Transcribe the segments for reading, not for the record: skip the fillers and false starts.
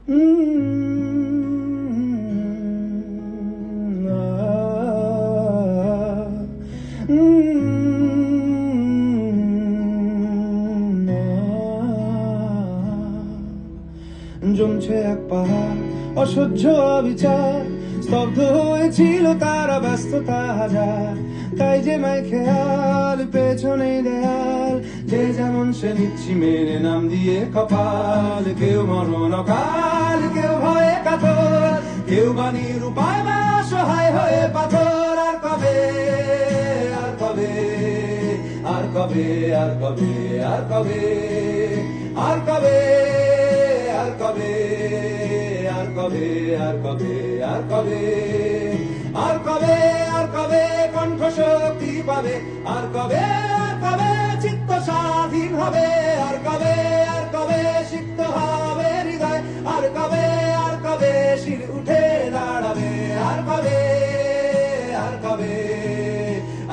জমছে এক পাহাড় অসহ্য অবিচার, স্তব্ধ হয়েছিল তারা ব্যস্ততা হাজার। তাই যে মাই খেয়াল পেছনে দেয়াল, যে যেমন সে নিচ্ছি মেনে নাম দিয়ে কপাল। কেউ মরণ অকাল, কেউ ভয়ে কাতর, কেউ বা নিরুপায় বা অসহায় হয়ে পাথর। আর কবে, আর কবে, আর কবে, আর কবে, আর কবে, আর কবে, আর কবে, আর কবে, আর কবে, আর কবে, আর কবে, আর কবে কণ্ঠ শক্তি পাবে? আর কবে, আর কবে চিত্ত স্বাধীন হবে? আর কবে, আর কবে সিক্ত হবে হৃদয়? আর কবে, আর কবে শির উঠে দাঁড়াবে? আর কবে, আর কবে,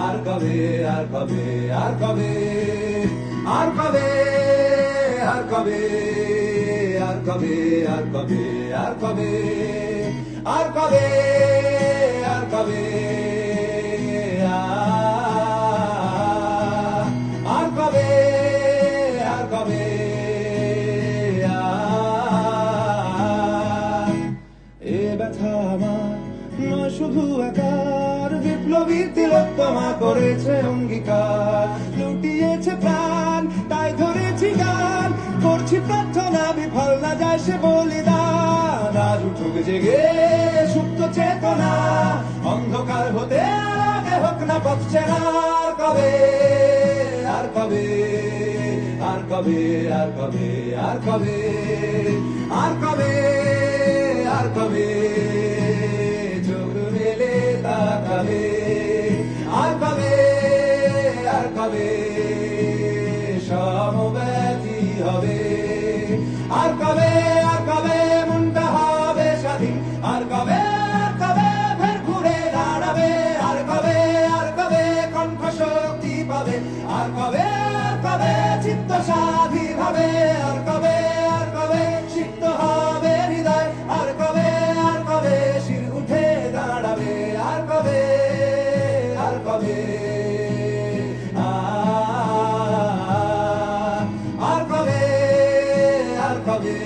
আর কবে, আর কবে, আর কবে, আর কবে, আর কবে, আর কবে, আর কবে, আর কবে, আর কবে, আর কবে, আর কবে, আর কবে, এ ব্যথা আমার নয় শুধু একার, বিপ্লবী তিলোত্তমা করেছে অঙ্গীকার। লুটিয়েছে প্রাণ তাই ধরেছি গান, করছি প্রার্থনা বিফল না যায় সে বলিদান। আজ উঠুক জেগে সুপ্ত চেতনা, অন্ধকার হতে আগে হোক না পথ চেনা। আর কবে, আর কবে, আর কবে, আর কবে, আর কবে, আর কবে, আর কবে চোখ মেলে তাকাবে? আর কবে, আর কবে সমব্যথী হবে? আর কবে, আর কবে মনটা হবে স্বাধীন? আর কবে, আর কবে ফের ঘুরে দাঁড়াবে? আর কবে, আর কবে কণ্ঠ শক্তি পাবে? আর কবে, আর কবে চিত্ত স্বাধীন হবে? আর কবে, আর কবে সিক্ত হবে হৃদয়? আর কবে, আর কবে শির উঠে দাঁড়াবে? আর কবে, আর কবে, আর কবে, আর কবে,